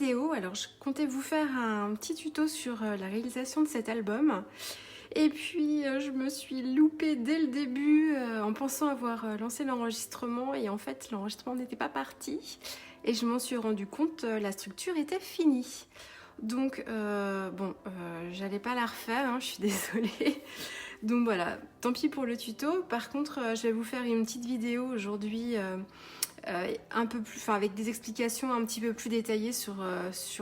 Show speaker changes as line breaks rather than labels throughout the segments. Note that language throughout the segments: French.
vidéo. Alors je comptais vous faire un petit tuto sur la réalisation de cet album. Et puis je me suis loupée dès le début en pensant avoir lancé l'enregistrement et en fait l'enregistrement n'était pas parti. Et je m'en suis rendu compte, la structure était finie. Donc j'allais pas la refaire, hein, je suis désolée. Donc voilà, tant pis pour le tuto. Par contre, je vais vous faire une petite vidéo aujourd'hui un peu plus, avec des explications un petit peu plus détaillées sur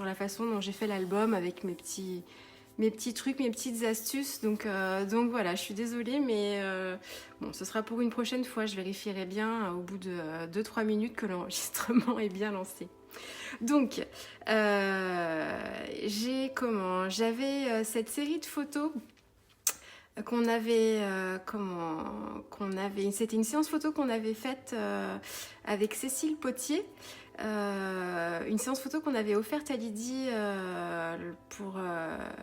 la façon dont j'ai fait l'album avec mes petits trucs, mes petites astuces. Donc voilà, je suis désolée, mais bon, ce sera pour une prochaine fois. Je vérifierai bien au bout de 2-3 minutes que l'enregistrement est bien lancé. Donc, j'avais cette série de photos c'était une séance photo qu'on avait faite avec Cécile Potier, une séance photo qu'on avait offerte à Lydie pour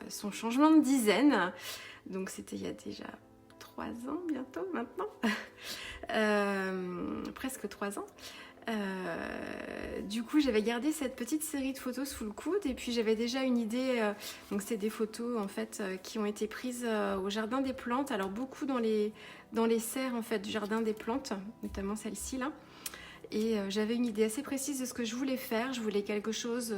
son changement de dizaine. Donc c'était il y a déjà 3 ans bientôt maintenant, presque 3 ans. Du coup j'avais gardé cette petite série de photos sous le coude et puis j'avais déjà une idée, donc c'est des photos en fait qui ont été prises au jardin des plantes, alors beaucoup dans les serres en fait du jardin des plantes, notamment celle-ci là. Et j'avais une idée assez précise de ce que je voulais faire. Je voulais quelque chose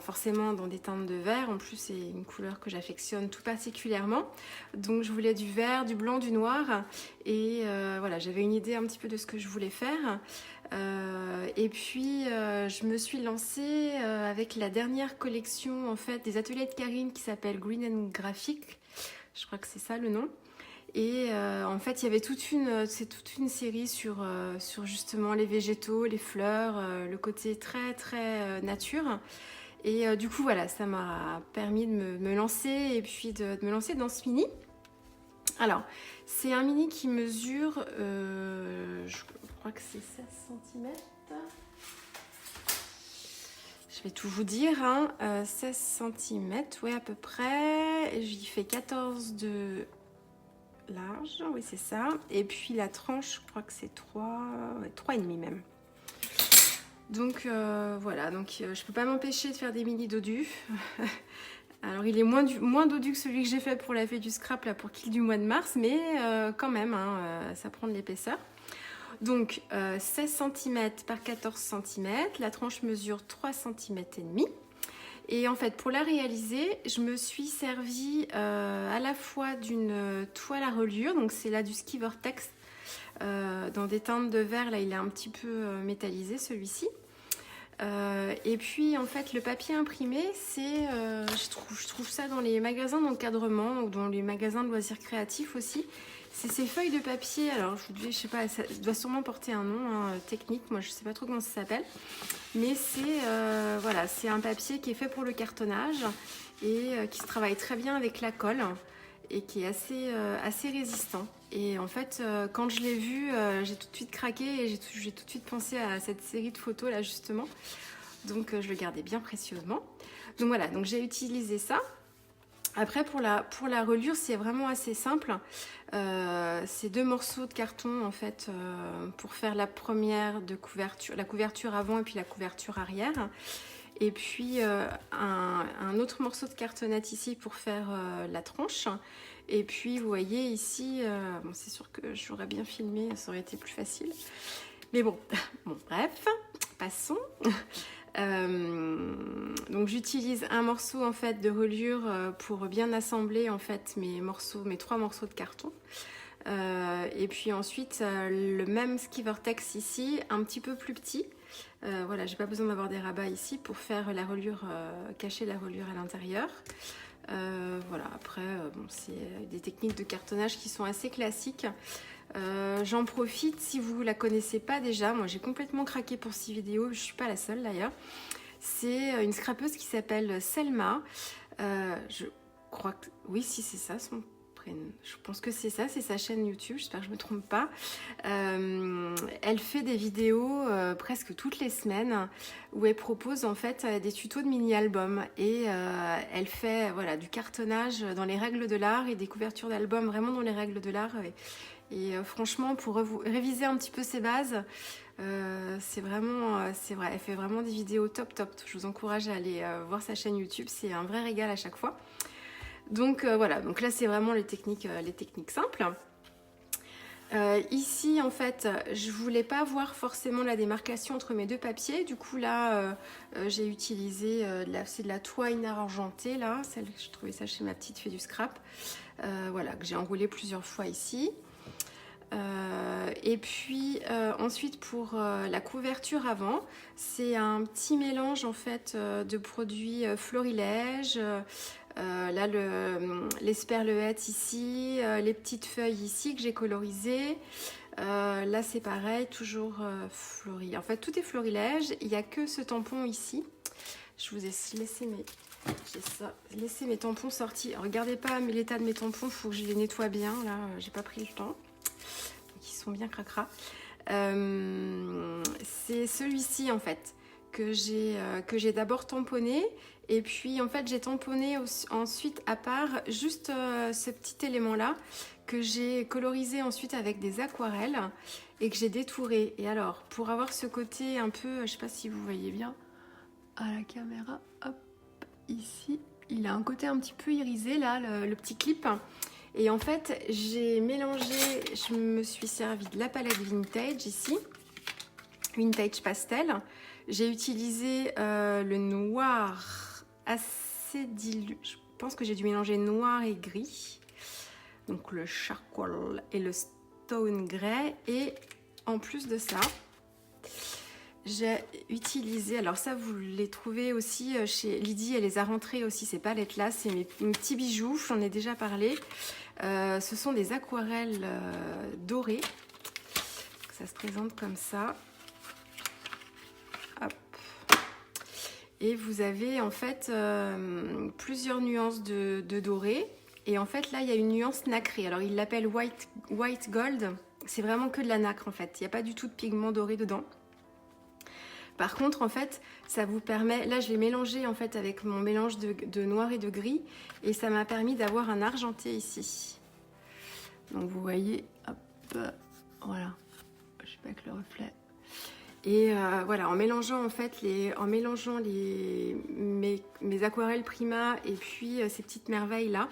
forcément dans des teintes de vert. En plus, c'est une couleur que j'affectionne tout particulièrement. Donc, je voulais du vert, du blanc, du noir. Et voilà, j'avais une idée un petit peu de ce que je voulais faire. Et puis, je me suis lancée avec la dernière collection en fait des ateliers de Karine qui s'appelle Green and Graphic. Je crois que c'est ça le nom. Et en fait, il y avait toute une série sur justement les végétaux, les fleurs, le côté très très nature. Et du coup, voilà, ça m'a permis de me lancer et puis de me lancer dans ce mini. Alors, c'est un mini qui mesure, je crois que c'est 16 cm. Je vais tout vous dire, hein, 16 cm, ouais à peu près. J'y fais 14 de large, oui c'est ça. Et puis la tranche, je crois que c'est 3,5 même. Donc voilà, donc je peux pas m'empêcher de faire des mini dodus. Alors il est moins dodu que celui que j'ai fait pour la fée du scrap là pour Kill du mois de mars, mais quand même, hein, ça prend de l'épaisseur. Donc 16 cm par 14 cm, la tranche mesure 3 cm et demi. Et en fait, pour la réaliser, je me suis servie à la fois d'une toile à reliure, donc c'est là du Ski Vortex, dans des teintes de vert, là il est un petit peu métallisé celui-ci. Et puis en fait, le papier imprimé, c'est, je trouve ça dans les magasins d'encadrement ou dans les magasins de loisirs créatifs aussi. C'est ces feuilles de papier, alors je sais pas, ça doit sûrement porter un nom technique, moi je sais pas trop comment ça s'appelle. Mais c'est voilà, c'est un papier qui est fait pour le cartonnage et qui se travaille très bien avec la colle et qui est assez résistant. Et en fait, quand je l'ai vu, j'ai tout de suite craqué et j'ai tout de suite pensé à cette série de photos là justement. Donc je le gardais bien précieusement. Donc voilà, donc j'ai utilisé ça. Après pour la reliure, c'est vraiment assez simple. C'est 2 morceaux de carton en fait pour faire la première de couverture, la couverture avant et puis la couverture arrière. Et puis un autre morceau de cartonnette ici pour faire la tranche. Et puis vous voyez ici, bon, c'est sûr que j'aurais bien filmé, ça aurait été plus facile. Mais bon, bref, passons. Donc j'utilise un morceau en fait de reliure pour bien assembler en fait mes 3 morceaux de carton. Et puis ensuite le même Ski Vortex ici, un petit peu plus petit. Voilà, j'ai pas besoin d'avoir des rabats ici pour faire la reliure, cacher la reliure à l'intérieur. Voilà, après bon, c'est des techniques de cartonnage qui sont assez classiques. J'en profite si vous la connaissez pas déjà. Moi j'ai complètement craqué pour ces vidéos, je suis pas la seule d'ailleurs. C'est une scrapeuse qui s'appelle Selma. Je crois que oui, si c'est ça son prénom. Je pense que c'est ça, c'est sa chaîne YouTube, j'espère que je me trompe pas. Elle fait des vidéos presque toutes les semaines où elle propose en fait des tutos de mini-albums et elle fait voilà, du cartonnage dans les règles de l'art et des couvertures d'albums vraiment dans les règles de l'art. Et franchement, pour réviser un petit peu ses bases, C'est vraiment, c'est vrai, elle fait vraiment des vidéos top top. Je vous encourage à aller voir sa chaîne YouTube, c'est un vrai régal à chaque fois. Donc voilà, donc là c'est vraiment les techniques simples. Ici en fait je voulais pas voir forcément la démarcation entre mes deux papiers, du coup là j'ai utilisé c'est de la twine argentée là, je trouvais ça chez ma petite fée du scrap, voilà, que j'ai enroulé plusieurs fois ici. Et puis ensuite pour la couverture avant, c'est un petit mélange en fait de produits florilèges. Là l'esperlehette ici, les petites feuilles ici que j'ai colorisées. Là c'est pareil, toujours fleuri. En fait tout est florilège, il n'y a que ce tampon ici. Je vous ai laissé mes tampons sortis. Regardez pas l'état de mes tampons, il faut que je les nettoie bien. Là j'ai pas pris le temps. Donc ils sont bien cracra. C'est celui-ci en fait que j'ai d'abord tamponné. Et puis en fait j'ai tamponné ensuite à part juste ce petit élément là que j'ai colorisé ensuite avec des aquarelles et que j'ai détouré. Et alors pour avoir ce côté un peu, je sais pas si vous voyez bien à la caméra, hop, ici, il a un côté un petit peu irisé là, le petit clip. Et en fait j'ai mélangé, je me suis servi de la palette Vintage ici, Vintage Pastel. J'ai utilisé le noir assez dilué, je pense que j'ai dû mélanger noir et gris, donc le charcoal et le stone grey. Et en plus de ça j'ai utilisé, alors ça vous les trouvez aussi chez Lydie, elle les a rentrés aussi ces palettes là, c'est mes petits bijoux, j'en ai déjà parlé. Ce sont des aquarelles dorées, ça se présente comme ça. Hop. Et vous avez en fait plusieurs nuances de doré. Et en fait là il y a une nuance nacrée. Alors il l'appelle white gold. C'est vraiment que de la nacre en fait. Il n'y a pas du tout de pigment doré dedans. Par contre en fait ça vous permet, là je l'ai mélangé en fait avec mon mélange de noir et de gris. Et ça m'a permis d'avoir un argenté ici. Donc vous voyez, hop, voilà. Je sais pas avec le reflet. Et voilà, en mélangeant en fait mes aquarelles Prima et puis ces petites merveilles là,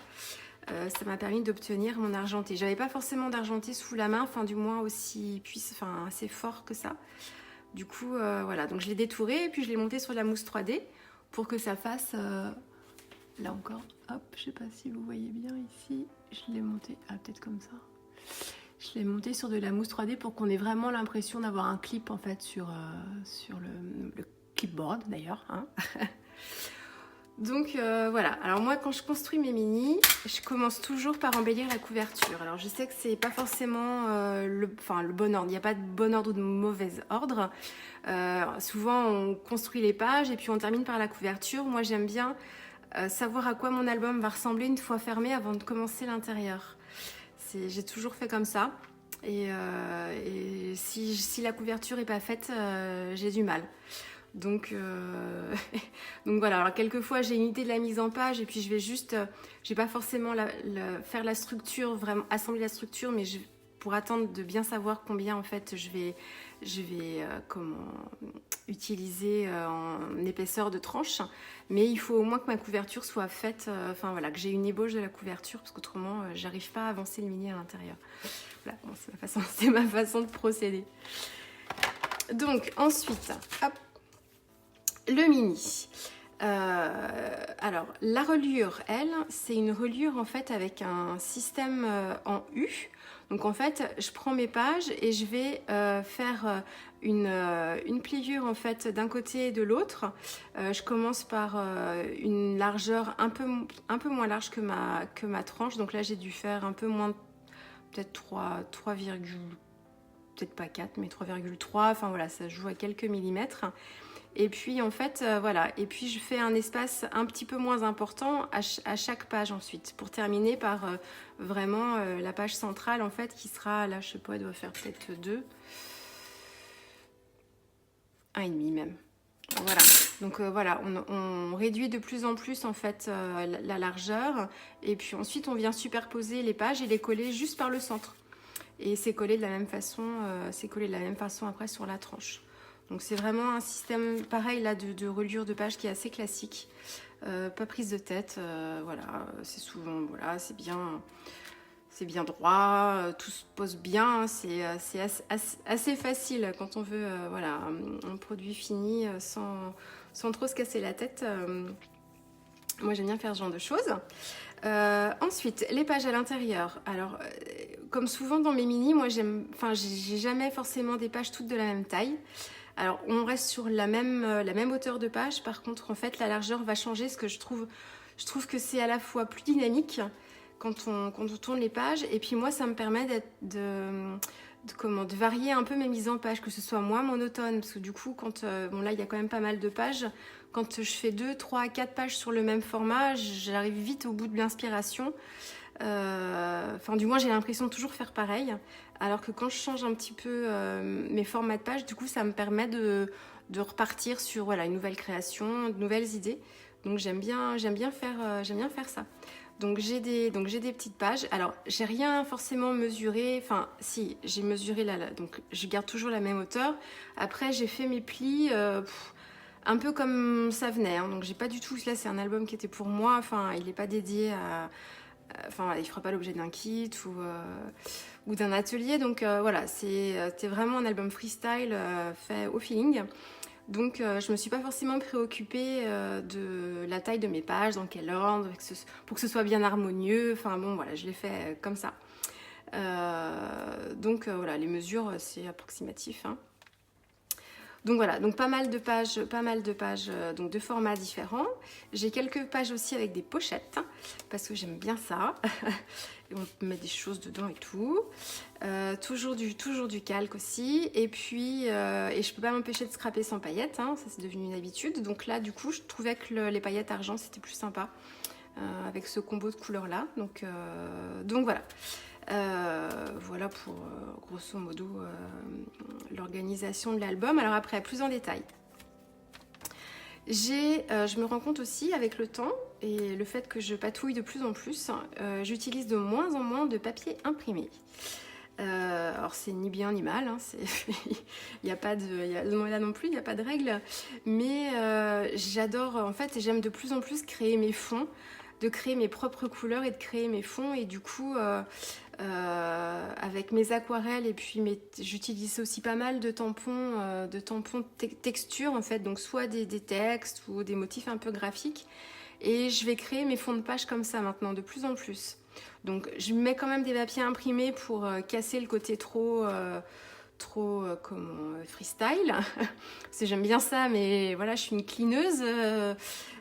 ça m'a permis d'obtenir mon argenté. J'avais pas forcément d'argenté sous la main, enfin du moins aussi assez fort que ça. Du coup voilà, donc je l'ai détouré et puis je l'ai monté sur la mousse 3D pour que ça fasse là encore, hop, je sais pas si vous voyez bien ici, je l'ai monté, peut-être comme ça. Je l'ai monté sur de la mousse 3D pour qu'on ait vraiment l'impression d'avoir un clip en fait sur le clipboard d'ailleurs. Hein. Donc voilà, alors moi quand je construis mes mini, je commence toujours par embellir la couverture. Alors je sais que c'est pas forcément le bon ordre, il n'y a pas de bon ordre ou de mauvais ordre. Souvent on construit les pages et puis on termine par la couverture. Moi j'aime bien savoir à quoi mon album va ressembler une fois fermé avant de commencer l'intérieur. J'ai toujours fait comme ça et si la couverture n'est pas faite, j'ai du mal. Donc voilà, alors quelquefois j'ai une idée de la mise en page et puis je vais pas forcément faire la structure, vraiment assembler la structure, mais pour attendre de bien savoir combien en fait je vais utiliser en épaisseur de tranche. Mais il faut au moins que ma couverture soit faite, voilà, que j'ai une ébauche de la couverture, parce qu'autrement j'arrive pas à avancer le mini à l'intérieur. Voilà, bon, c'est ma façon de procéder. Donc ensuite, hop, le mini. Alors la reliure, elle, c'est une reliure en fait avec un système en U. Donc en fait, je prends mes pages et je vais faire une pliure en fait d'un côté et de l'autre. Je commence par une largeur un peu moins large que ma tranche. Donc là, j'ai dû faire un peu moins, peut-être 3, peut-être pas 4, mais 3,3. Enfin voilà, ça joue à quelques millimètres. Et puis en fait voilà, et puis je fais un espace un petit peu moins important à chaque page ensuite, pour terminer par vraiment la page centrale en fait, qui sera là, je sais pas, elle doit faire peut-être 2, 1,5 même. Voilà, donc voilà, on réduit de plus en plus en fait la largeur, et puis ensuite on vient superposer les pages et les coller juste par le centre. et c'est collé de la même façon, après sur la tranche. Donc c'est vraiment un système pareil là de reliure de page qui est assez classique, pas prise de tête, voilà, c'est souvent, voilà, c'est bien droit, tout se pose bien, c'est assez facile quand on veut voilà, un produit fini sans trop se casser la tête. Moi j'aime bien faire ce genre de choses. Ensuite, les pages à l'intérieur. Alors, comme souvent dans mes mini, moi j'ai jamais forcément des pages toutes de la même taille. Alors, on reste sur la même hauteur de page. Par contre, en fait, la largeur va changer, parce que je trouve que c'est à la fois plus dynamique quand on tourne les pages. Et puis moi, ça me permet de varier un peu mes mises en page, que ce soit moins monotone. Parce que du coup, bon là, il y a quand même pas mal de pages. Quand je fais 2, 3, 4 pages sur le même format, j'arrive vite au bout de l'inspiration. Enfin, du moins, j'ai l'impression de toujours faire pareil. Alors que quand je change un petit peu mes formats de pages, du coup, ça me permet de repartir sur voilà, une nouvelle création, de nouvelles idées. Donc, j'aime bien faire ça. Donc, j'ai des petites pages. Alors, j'ai rien forcément mesuré. Enfin, si, j'ai mesuré là. Donc, je garde toujours la même hauteur. Après, j'ai fait mes plis un peu comme ça venait. Hein. Donc, j'ai pas du tout... Là, c'est un album qui était pour moi. Enfin, il n'est pas dédié à... Enfin, il ne fera pas l'objet d'un kit ou d'un atelier. Donc voilà, c'était vraiment un album freestyle fait au feeling. Donc je ne me suis pas forcément préoccupée de la taille de mes pages, dans quel ordre, pour que ce soit bien harmonieux. Enfin bon, voilà, je l'ai fait comme ça. Donc voilà, les mesures, c'est approximatif. Hein. Donc voilà, donc pas mal de pages donc de formats différents. J'ai quelques pages aussi avec des pochettes, parce que j'aime bien ça. Et on peut mettre des choses dedans et tout. Toujours du calque aussi. Et puis, et je peux pas m'empêcher de scraper sans paillettes, hein, ça c'est devenu une habitude. Donc là, du coup, je trouvais que les paillettes argent, c'était plus sympa, avec ce combo de couleurs là. Donc voilà. Voilà pour grosso modo l'organisation de l'album. Alors après, plus en détail, je me rends compte aussi avec le temps et le fait que je patouille de plus en plus, j'utilise de moins en moins de papier imprimé. Alors c'est ni bien ni mal, hein, il n'y a pas de, là non plus, il n'y a pas de règle, mais j'adore, en fait, j'aime de plus en plus créer mes fonds, de créer mes propres couleurs et de créer mes fonds, et du coup avec mes aquarelles, et puis j'utilise aussi pas mal de tampons texture en fait, donc soit des textes ou des motifs un peu graphiques, et je vais créer mes fonds de page comme ça maintenant de plus en plus. Donc je mets quand même des papiers imprimés pour casser le côté trop freestyle, parce que j'aime bien ça, mais voilà, je suis une clineuse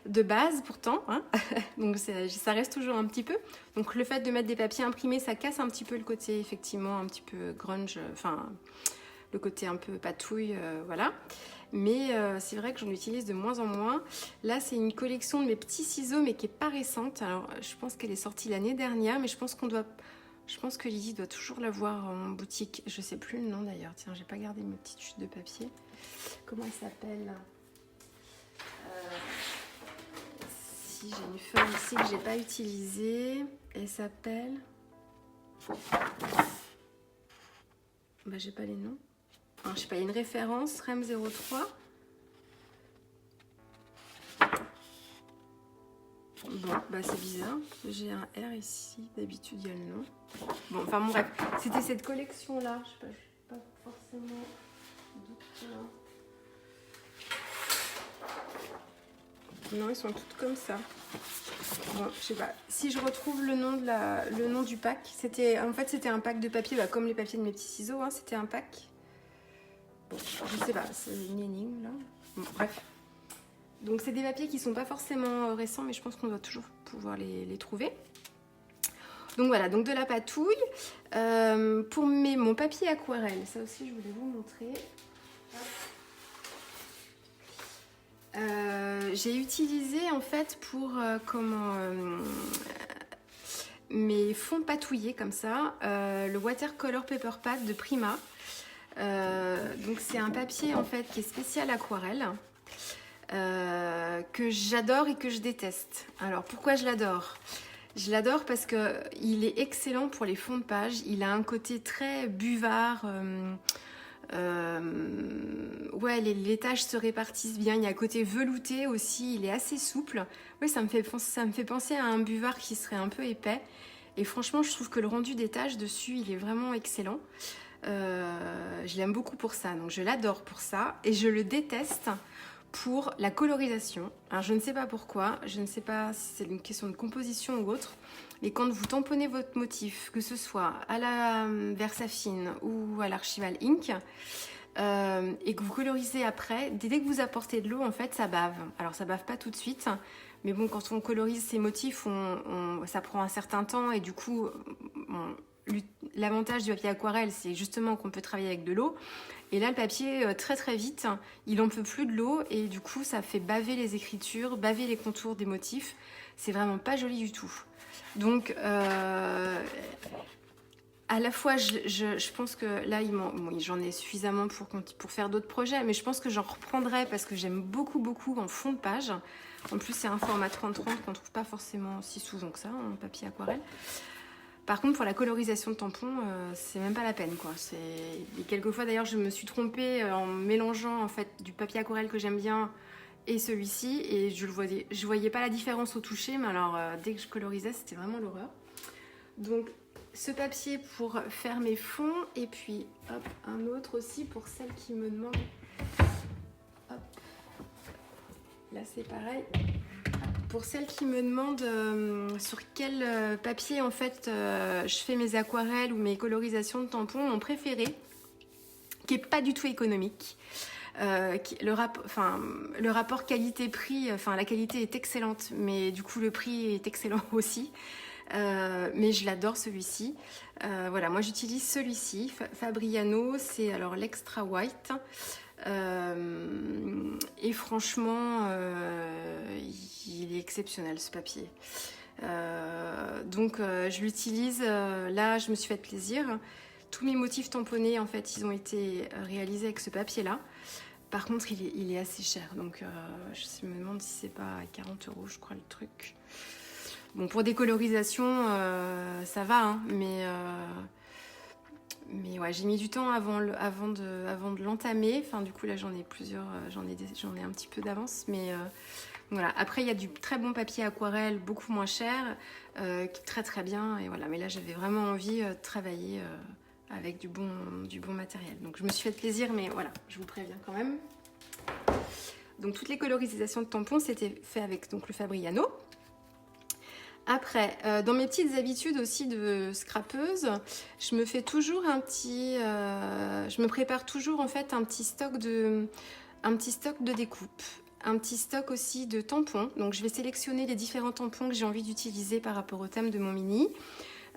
de base pourtant, hein. Donc ça reste toujours un petit peu. Donc le fait de mettre des papiers imprimés, ça casse un petit peu le côté effectivement un petit peu grunge, enfin le côté un peu patouille, voilà. Mais c'est vrai que j'en utilise de moins en moins. Là, c'est une collection de mes petits ciseaux, mais qui n'est pas récente. Alors, je pense qu'elle est sortie l'année dernière, mais je pense que Lydie doit toujours l'avoir en boutique. Je sais plus le nom d'ailleurs. Tiens, j'ai pas gardé mes petites chutes de papier. Comment elle s'appelle? Si, j'ai une feuille ici que j'ai pas utilisée. Elle s'appelle... Bah, j'ai pas les noms. Alors, je sais pas, il y a une référence, REM 03. Bon, bah c'est bizarre. J'ai un R ici. D'habitude, il y a le nom. Bon, enfin, bon, bref. C'était cette collection-là. Je sais pas forcément non, ils sont toutes comme ça. Bon, je sais pas. Si je retrouve le nom du pack, en fait, c'était un pack de papier, bah, comme les papiers de mes petits ciseaux. Hein, c'était un pack. Bon, je sais pas, c'est une énigme là. Bon, bref. Donc c'est des papiers qui sont pas forcément récents, mais je pense qu'on doit toujours pouvoir les trouver. Donc voilà, donc de la patouille. Pour mon papier aquarelle, ça aussi je voulais vous montrer. J'ai utilisé en fait pour mes fonds patouillés comme ça, le Watercolor Paper Pad de Prima. Donc c'est un papier en fait qui est spécial aquarelle, que j'adore et que je déteste. Alors pourquoi je l'adore? Je l'adore parce qu'il est excellent pour les fonds de page. Il a un côté très buvard. Ouais, les tâches se répartissent bien. Il y a un côté velouté aussi. Il est assez souple. Oui, ça me fait penser à un buvard qui serait un peu épais. Et franchement, je trouve que le rendu des tâches dessus, il est vraiment excellent. Je l'aime beaucoup pour ça. Donc je l'adore pour ça. Et je le déteste pour la colorisation. Alors je ne sais pas pourquoi, je ne sais pas si c'est une question de composition ou autre, mais quand vous tamponnez votre motif, que ce soit à la Versafine ou à l'Archival Ink, et que vous colorisez après, dès que vous apportez de l'eau, en fait, ça bave. Alors ça bave pas tout de suite, mais bon, quand on colorise ces motifs, ça prend un certain temps, et du coup, l'avantage du papier aquarelle, c'est justement qu'on peut travailler avec de l'eau. Et là, le papier, très très vite, il n'en peut plus de l'eau et du coup, ça fait baver les écritures, baver les contours des motifs. C'est vraiment pas joli du tout. Donc, à la fois, je pense que là, j'en ai suffisamment pour faire d'autres projets, mais je pense que j'en reprendrai parce que j'aime beaucoup, beaucoup en fond de page. En plus, c'est un format 30-30 qu'on ne trouve pas forcément si souvent que ça, en papier aquarelle. Par contre, pour la colorisation de tampons, c'est même pas la peine, quoi. Et quelquefois, d'ailleurs, je me suis trompée en mélangeant en fait du papier aquarelle que j'aime bien et celui-ci, et je voyais pas la différence au toucher, mais alors dès que je colorisais, c'était vraiment l'horreur. Donc, ce papier pour faire mes fonds, et puis hop, un autre aussi pour celles qui me demandent. Hop, là c'est pareil. Pour celles qui me demandent sur quel papier en fait je fais mes aquarelles ou mes colorisations de tampons, mon préféré, qui n'est pas du tout économique, le rapport qualité-prix, la qualité est excellente, mais du coup le prix est excellent aussi. Mais je l'adore celui-ci. Voilà, moi j'utilise celui-ci, Fabriano, c'est alors l'extra white. Et franchement, il est exceptionnel ce papier. Donc je l'utilise. Là, je me suis fait plaisir. Tous mes motifs tamponnés, en fait, ils ont été réalisés avec ce papier-là. Par contre, il est assez cher. Donc je me demande si c'est pas à 40 €, je crois, le truc. Bon, pour des colorisations, ça va, hein, mais ouais, j'ai mis du temps avant de l'entamer. Enfin, du coup, là, j'en ai plusieurs, j'en ai un petit peu d'avance. Mais voilà. Après, il y a du très bon papier aquarelle, beaucoup moins cher, qui est très très bien. Et voilà. Mais là, j'avais vraiment envie de travailler avec du bon matériel. Donc, je me suis fait plaisir, mais voilà, je vous préviens quand même. Donc, toutes les colorisations de tampons, c'était fait avec donc, le Fabriano. Après, dans mes petites habitudes aussi de scrapeuse, je me fais toujours je me prépare toujours en fait un petit stock de découpe, un petit stock aussi de tampons. Donc je vais sélectionner les différents tampons que j'ai envie d'utiliser par rapport au thème de mon mini.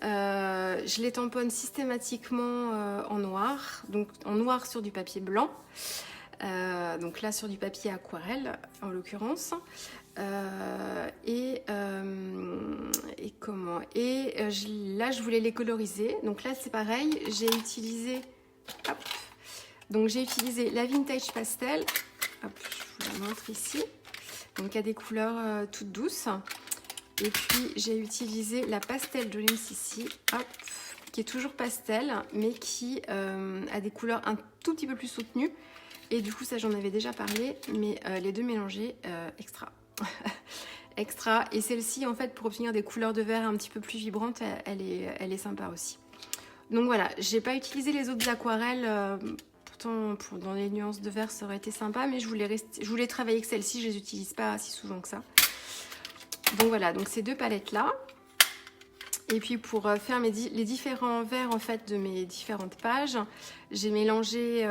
Je les tamponne systématiquement en noir, donc en noir sur du papier blanc. Donc là sur du papier aquarelle en l'occurrence. Là je voulais les coloriser, donc là c'est pareil, j'ai utilisé la Vintage Pastel, hop, je vous la montre ici, donc il y a des couleurs toutes douces, et puis j'ai utilisé la Pastel Dreams ici, hop, qui est toujours pastel mais qui a des couleurs un tout petit peu plus soutenues, et du coup ça j'en avais déjà parlé, mais les deux mélangés, extra. Extra. Et celle-ci, en fait, pour obtenir des couleurs de verre un petit peu plus vibrantes, elle est sympa aussi. Donc voilà, j'ai pas utilisé les autres aquarelles, pourtant dans les nuances de vert ça aurait été sympa, mais je voulais travailler avec celle-ci, je les utilise pas si souvent que ça. Donc voilà, donc ces deux palettes là. Et puis pour faire les différents verts en fait de mes différentes pages, j'ai mélangé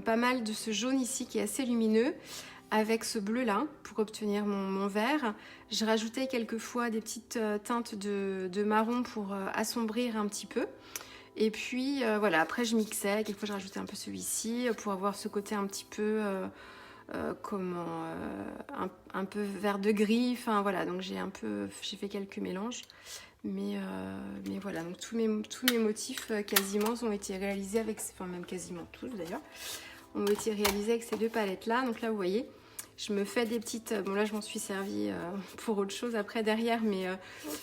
pas mal de ce jaune ici qui est assez lumineux avec ce bleu là pour obtenir mon vert. J'ai rajouté quelquefois des petites teintes de marron pour assombrir un petit peu. Et puis voilà, après je mixais, quelquefois je rajoutais un peu celui-ci pour avoir ce côté un petit peu un peu vert de gris. Enfin voilà, donc j'ai fait quelques mélanges. Mais voilà, donc tous mes motifs quasiment ont été réalisés avec, enfin même quasiment tous d'ailleurs, ont été réalisés avec ces deux palettes là. Donc là vous voyez, Je me fais des petites... Bon là je m'en suis servi pour autre chose après derrière, mais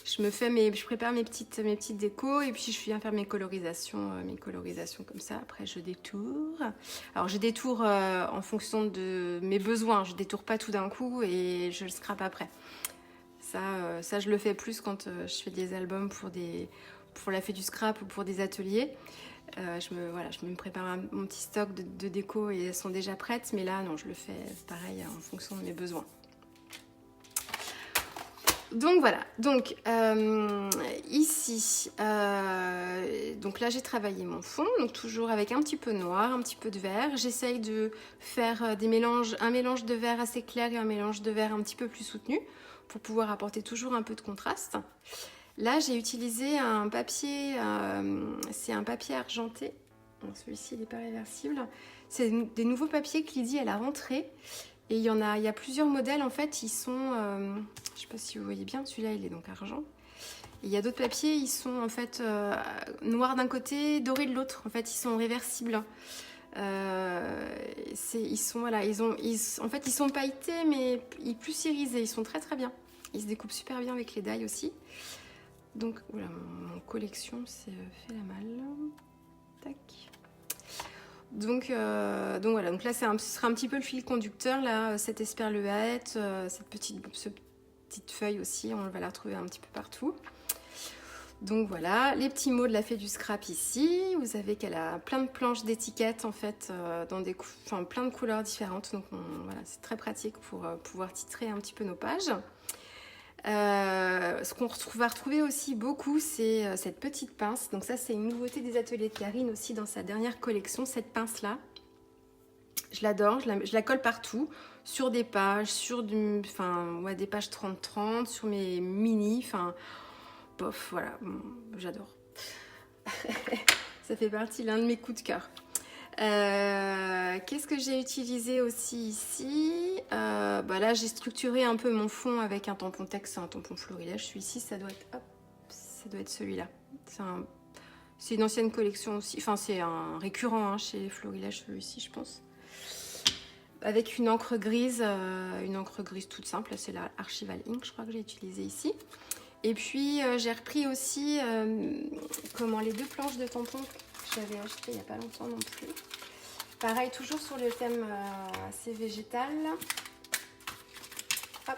je prépare mes petites décos et puis je viens faire mes colorisations comme ça. Après je détourne. Alors je détourne en fonction de mes besoins, je détourne pas tout d'un coup et je le scrape après. Ça je le fais plus quand je fais des albums pour la fête du scrap ou pour des ateliers. Je me prépare mon petit stock de déco et elles sont déjà prêtes, mais là non, je le fais pareil en fonction de mes besoins. Donc voilà, donc ici, donc là j'ai travaillé mon fond, donc toujours avec un petit peu noir, un petit peu de vert. J'essaye de faire un mélange de vert assez clair et un mélange de vert un petit peu plus soutenu pour pouvoir apporter toujours un peu de contraste. Là, j'ai utilisé un papier, c'est un papier argenté. Celui-ci, il n'est pas réversible. C'est des nouveaux papiers que Lydie, elle a rentrés. Et il y a plusieurs modèles, en fait, ils sont... je ne sais pas si vous voyez bien, celui-là, il est donc argent. Et il y a d'autres papiers, ils sont en fait noirs d'un côté, dorés de l'autre. En fait, ils sont réversibles. Ils sont pailletés, mais plus irisés. Ils sont très très bien. Ils se découpent super bien avec les die aussi. Donc, voilà, mon collection s'est fait la malle. Tac. Donc voilà, donc là, ce sera un petit peu le fil conducteur, là, cette esperluette, cette petite feuille aussi, on va la retrouver un petit peu partout. Donc voilà, les petits mots de la fée du scrap ici. Vous savez qu'elle a plein de planches d'étiquettes, en fait, dans plein de couleurs différentes. Donc voilà, c'est très pratique pour pouvoir titrer un petit peu nos pages. Ce qu'on va retrouver aussi beaucoup, c'est cette petite pince. Donc ça, c'est une nouveauté des ateliers de Karine aussi dans sa dernière collection, cette pince là. Je l'adore, je la colle partout, sur des pages, des pages 30-30, sur mes mini, bof, voilà, j'adore. Ça fait partie l'un de mes coups de cœur. Qu'est-ce que j'ai utilisé aussi ici? Là, j'ai structuré un peu mon fond avec un tampon texte, un tampon florilège. Celui-ci, ça doit être celui-là. C'est une ancienne collection aussi. Enfin, c'est un récurrent chez Florilège, celui-ci, je pense. Avec une encre grise toute simple. C'est la Archival Ink, je crois que j'ai utilisé ici. Et puis, j'ai repris aussi les 2 planches de tampons que j'avais achetées il n'y a pas longtemps non plus. Pareil, toujours sur le thème assez végétal. Hop.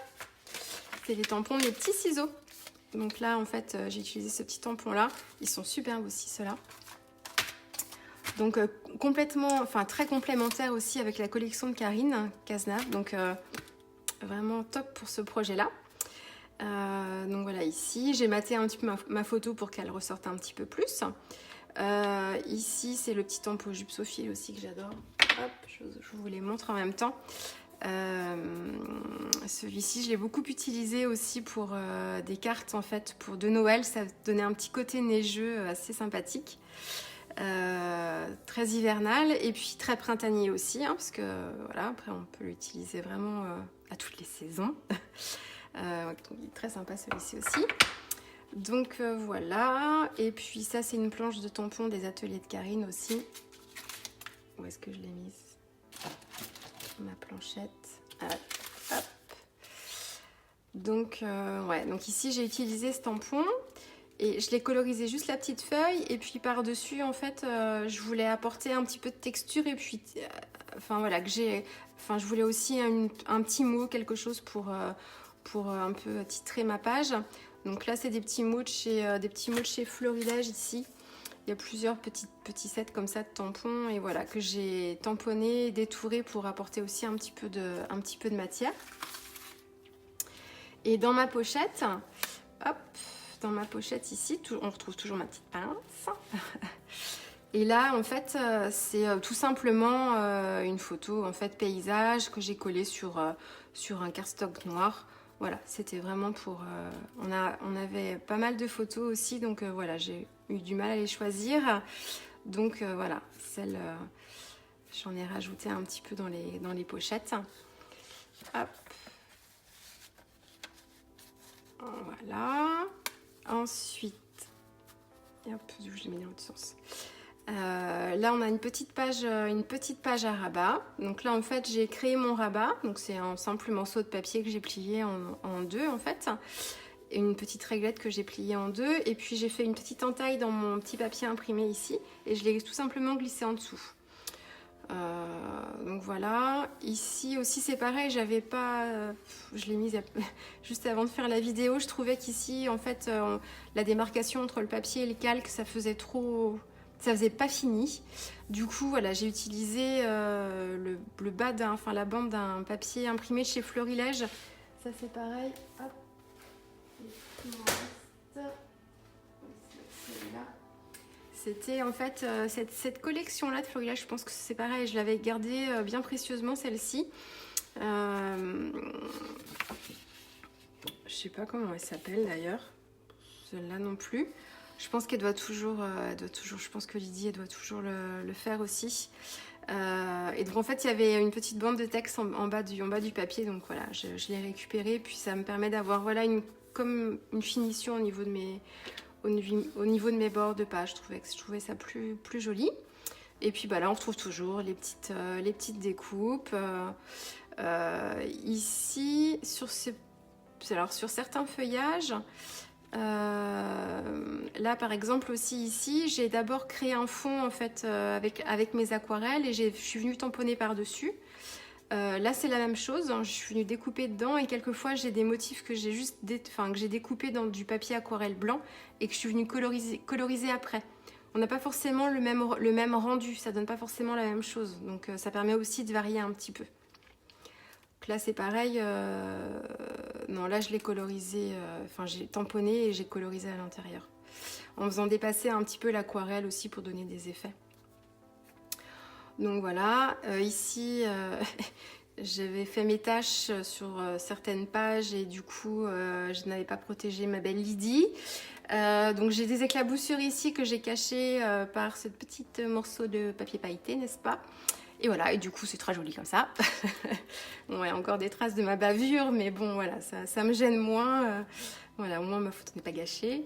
C'est les tampons, les petits ciseaux. Donc là, en fait, j'ai utilisé ce petit tampon-là. Ils sont superbes aussi, ceux-là. Donc, très complémentaire aussi avec la collection de Karine Cazenave. Donc, vraiment top pour ce projet-là. Donc voilà, ici, j'ai maté un petit peu ma photo pour qu'elle ressorte un petit peu plus. Ici, c'est le petit tampon jupe Sophie aussi que j'adore. Hop, je vous les montre en même temps. Celui-ci, je l'ai beaucoup utilisé aussi pour des cartes en fait de Noël. Ça donnait un petit côté neigeux assez sympathique. Très hivernal et puis très printanier aussi, parce que voilà, après on peut l'utiliser vraiment à toutes les saisons. Donc il est très sympa celui-ci aussi. Donc voilà, et puis ça c'est une planche de tampon des ateliers de Karine aussi. Où est-ce que je l'ai mise? Ma planchette. Hop. Donc donc ici j'ai utilisé ce tampon et je l'ai colorisé juste la petite feuille et puis par dessus en fait je voulais apporter un petit peu de texture et puis je voulais aussi un petit mot, quelque chose pour un peu titrer ma page. Donc là c'est des petits mots de chez Florilège ici. Il y a plusieurs petits sets comme ça de tampons et voilà que j'ai tamponné et détouré pour apporter aussi un petit peu de matière. Et dans ma pochette, ici, on retrouve toujours ma petite pince. Et là, en fait, c'est tout simplement une photo en fait paysage que j'ai collée sur un cardstock noir. Voilà, c'était vraiment pour... on avait pas mal de photos aussi, donc voilà, j'ai eu du mal à les choisir. Donc voilà, j'en ai rajouté un petit peu dans les pochettes. Hop. Voilà. Ensuite, hop, je l'ai mis dans l'autre sens. Là on a une petite page à rabat. Donc là en fait j'ai créé mon rabat. Donc c'est un simple morceau de papier que j'ai plié en deux en fait. Une petite réglette que j'ai pliée en deux. Et puis j'ai fait une petite entaille dans mon petit papier imprimé ici. Et je l'ai tout simplement glissé en dessous. Donc voilà, ici aussi c'est pareil, j'avais pas, je l'ai mise juste avant de faire la vidéo, je trouvais qu'ici en fait la démarcation entre le papier et le calque ça faisait pas fini. Du coup voilà, j'ai utilisé le bas la bande d'un papier imprimé chez Florilège. Ça c'est pareil, hop, c'était en fait cette collection-là de Florilège, je pense que c'est pareil, je l'avais gardée bien précieusement celle-ci. Je sais pas comment elle s'appelle d'ailleurs, celle-là non plus. Je pense qu'elle doit toujours, je pense que Lydie elle doit toujours le faire aussi. Et donc en fait il y avait une petite bande de texte en bas du papier, donc voilà, je l'ai récupérée, puis ça me permet d'avoir voilà comme une finition au niveau de mes bords de page. Je trouvais ça plus joli. Et puis bah là on retrouve toujours les petites découpes. Ici sur certains feuillages, là par exemple aussi ici j'ai d'abord créé un fond en fait avec mes aquarelles et je suis venue tamponner par dessus. Là c'est la même chose, hein. Je suis venue découper dedans et quelquefois j'ai des motifs que j'ai découpé dans du papier aquarelle blanc et que je suis venue coloriser après. On n'a pas forcément le même rendu, ça donne pas forcément la même chose, donc ça permet aussi de varier un petit peu. Donc là c'est pareil, non là je l'ai colorisé, j'ai tamponné et j'ai colorisé à l'intérieur, en faisant dépasser un petit peu l'aquarelle aussi pour donner des effets. Donc voilà, ici j'avais fait mes tâches sur certaines pages et du coup je n'avais pas protégé ma belle Lydie. Donc j'ai des éclaboussures ici que j'ai cachées par ce petit morceau de papier pailleté, n'est-ce pas? Et voilà, et du coup c'est très joli comme ça. Bon, il y a encore des traces de ma bavure, mais bon voilà, ça me gêne moins. Voilà, au moins ma photo n'est pas gâchée.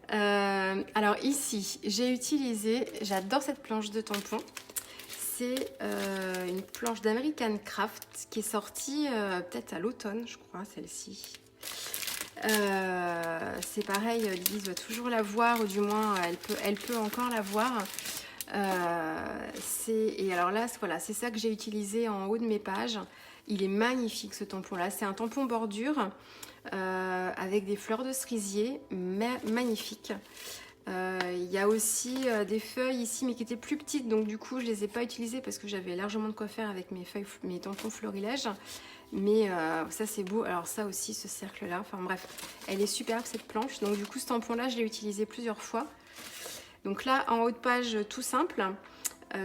Alors ici, j'ai utilisé, j'adore cette planche de tampon. C'est une planche d'American Craft qui est sortie peut-être à l'automne, je crois, celle-ci. C'est pareil, Lydie doit toujours la voir, ou du moins elle peut encore la voir. Et alors là, voilà, c'est ça que j'ai utilisé en haut de mes pages. Il est magnifique ce tampon-là. C'est un tampon bordure avec des fleurs de cerisier, magnifique. Il y a aussi des feuilles ici mais qui étaient plus petites, donc du coup je les ai pas utilisées parce que j'avais largement de quoi faire avec mes tampons Florilège. Mais ça c'est beau. Alors ça aussi, ce cercle là, enfin bref, elle est superbe cette planche. Donc du coup ce tampon là je l'ai utilisé plusieurs fois. Donc là en haut de page tout simple,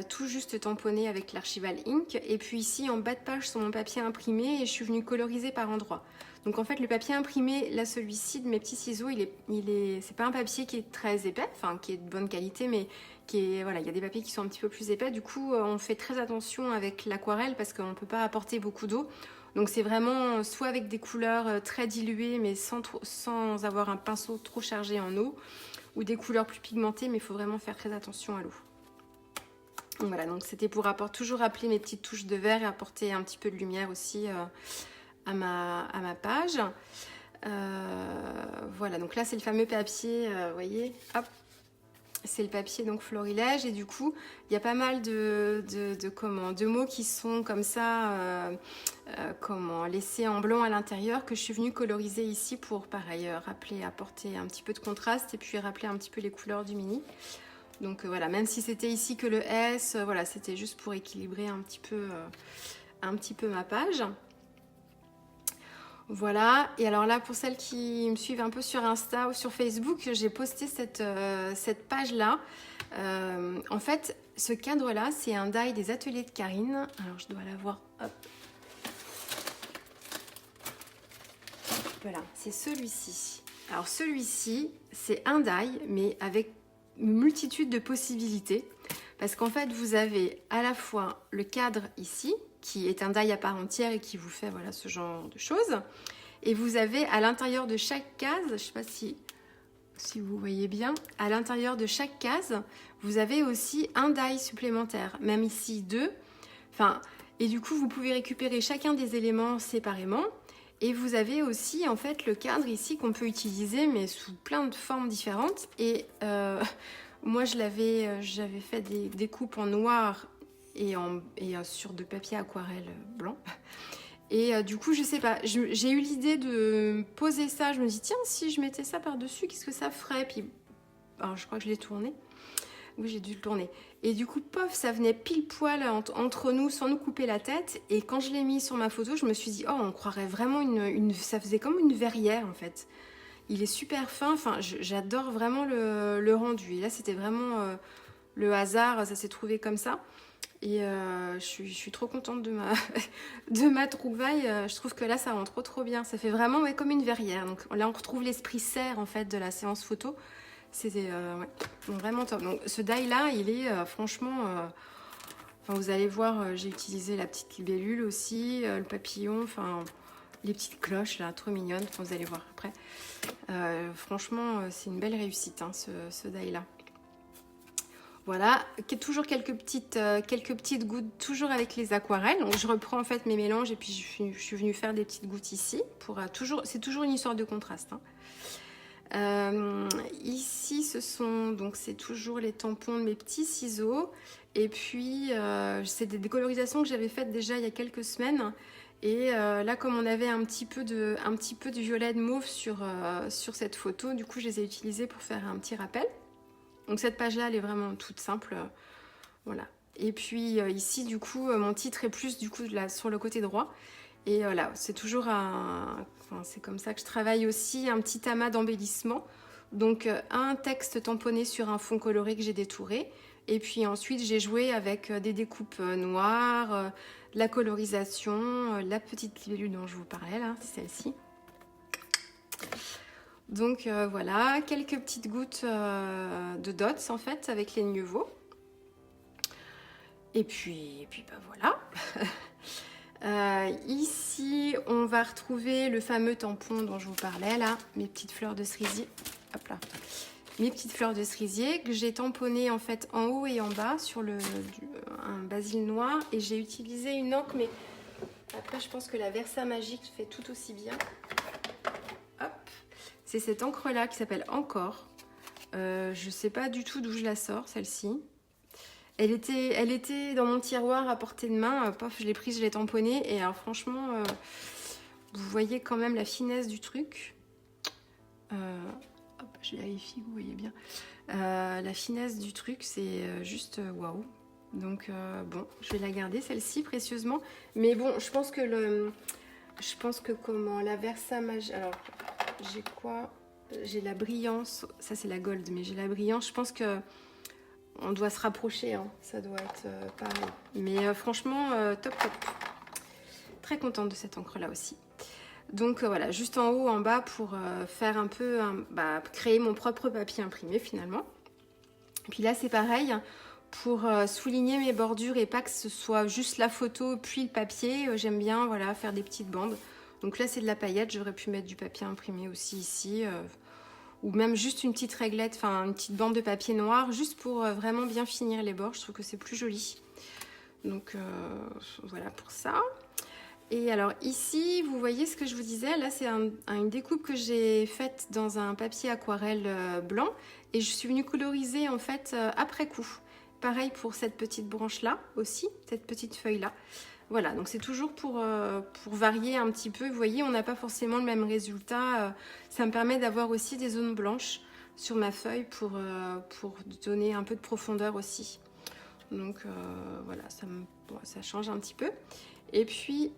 tout juste tamponné avec l'Archival Ink. Et puis ici en bas de page sur mon papier imprimé, et je suis venue coloriser par endroits. Donc en fait le papier imprimé, là celui-ci de mes petits ciseaux, c'est pas un papier qui est très épais, enfin qui est de bonne qualité, mais voilà, il y a des papiers qui sont un petit peu plus épais. Du coup on fait très attention avec l'aquarelle parce qu'on ne peut pas apporter beaucoup d'eau. Donc c'est vraiment soit avec des couleurs très diluées mais sans avoir un pinceau trop chargé en eau, ou des couleurs plus pigmentées, mais il faut vraiment faire très attention à l'eau. Donc voilà, donc c'était pour toujours rappeler mes petites touches de vert et apporter un petit peu de lumière aussi à ma page. Voilà, donc là c'est le fameux papier, vous voyez, hop, c'est le papier donc Florilège, et du coup il y a pas mal de mots qui sont comme ça, laissés en blanc à l'intérieur, que je suis venue coloriser ici pour pareil apporter un petit peu de contraste et puis rappeler un petit peu les couleurs du mini. Donc voilà, même si c'était ici que le S, voilà, c'était juste pour équilibrer un petit peu ma page. Voilà, et alors là, pour celles qui me suivent un peu sur Insta ou sur Facebook, j'ai posté cette page-là. En fait, ce cadre-là, c'est un die des ateliers de Karine. Alors, je dois l'avoir, hop. Voilà, c'est celui-ci. Alors, celui-ci, c'est un die, mais avec une multitude de possibilités. Parce qu'en fait, vous avez à la fois le cadre ici, qui est un die à part entière et qui vous fait voilà, ce genre de choses. Et vous avez à l'intérieur de chaque case, je ne sais pas si si vous voyez bien, à l'intérieur de chaque case, vous avez aussi un die supplémentaire, même ici 2. Enfin, et du coup, vous pouvez récupérer chacun des éléments séparément. Et vous avez aussi en fait le cadre ici qu'on peut utiliser, mais sous plein de formes différentes. Et moi, j'avais fait des découpes en noir et sur de papier aquarelle blanc. Et du coup, je sais pas, j'ai eu l'idée de poser ça. Je me dis, tiens, si je mettais ça par-dessus, qu'est-ce que ça ferait? Puis, alors, je crois que je l'ai tourné. Oui, j'ai dû le tourner. Et du coup, pof, ça venait pile poil entre nous sans nous couper la tête. Et quand je l'ai mis sur ma photo, je me suis dit, oh, on croirait vraiment ça faisait comme une verrière en fait. Il est super fin. Enfin, j'adore vraiment le rendu. Et là, c'était vraiment le hasard. Ça s'est trouvé comme ça. Et je suis trop contente de ma trouvaille. Je trouve que là, ça rend trop bien. Ça fait vraiment comme une verrière. Donc là, on retrouve l'esprit serre en fait de la séance photo. C'était ouais, vraiment top. Donc ce die là, il est franchement... enfin, vous allez voir, j'ai utilisé la petite libellule aussi, le papillon, enfin les petites cloches là, trop mignonnes. Enfin, vous allez voir après. Franchement, c'est une belle réussite, hein, ce die là. Voilà, toujours quelques petites gouttes, toujours avec les aquarelles. Donc je reprends en fait mes mélanges et puis je suis venue faire des petites gouttes ici. C'est toujours une histoire de contraste, hein. Ici c'est toujours les tampons de mes petits ciseaux et puis c'est des décolorisations que j'avais faites déjà il y a quelques semaines et là comme on avait un petit peu de violet de mauve sur cette photo, du coup je les ai utilisées pour faire un petit rappel. Donc cette page là elle est vraiment toute simple, voilà. Et puis ici du coup mon titre est plus du coup là, sur le côté droit. Et voilà, c'est toujours c'est comme ça que je travaille aussi, un petit amas d'embellissement. Donc un texte tamponné sur un fond coloré que j'ai détouré. Et puis ensuite j'ai joué avec des découpes noires, la colorisation, la petite libellule dont je vous parlais là, c'est celle-ci. Donc voilà, quelques petites gouttes de dots en fait avec les Nuvo. Et puis bah voilà. Ici, on va retrouver le fameux tampon dont je vous parlais là, mes petites fleurs de cerisier. Hop là. Mes petites fleurs de cerisier que j'ai tamponnées en fait en haut et en bas sur un basil noir et j'ai utilisé une encre, mais après je pense que la Versa Magique fait tout aussi bien. Hop, c'est cette encre là qui s'appelle Encore. Je sais pas du tout d'où je la sors celle-ci. Elle était dans mon tiroir à portée de main. Pof, je l'ai prise, je l'ai tamponnée. Et alors franchement, vous voyez quand même la finesse du truc. Hop, je vérifie que vous voyez bien. La finesse du truc, c'est juste waouh. Donc bon, je vais la garder celle-ci précieusement. Mais bon, je pense que la Versa Magique... Alors, j'ai quoi? J'ai la brillance. Ça, c'est la gold, mais j'ai la brillance. Je pense que... On doit se rapprocher, hein. Ça doit être pareil. Mais franchement, top. Très contente de cette encre-là aussi. Donc voilà, juste en haut, en bas, pour faire un peu, créer mon propre papier imprimé finalement. Et puis là, c'est pareil, pour souligner mes bordures et pas que ce soit juste la photo puis le papier. J'aime bien voilà, faire des petites bandes. Donc là, c'est de la paillette. J'aurais pu mettre du papier imprimé aussi ici. Ou même juste une petite réglette, enfin une petite bande de papier noir, juste pour vraiment bien finir les bords. Je trouve que c'est plus joli. Donc voilà pour ça. Et alors ici, vous voyez ce que je vous disais, là c'est une découpe que j'ai faite dans un papier aquarelle blanc. Et je suis venue coloriser en fait après coup. Pareil pour cette petite branche là aussi, cette petite feuille là. Voilà, donc c'est toujours pour varier un petit peu. Vous voyez, on n'a pas forcément le même résultat. Ça me permet d'avoir aussi des zones blanches sur ma feuille pour donner un peu de profondeur aussi. Donc voilà, ça change un petit peu. Et puis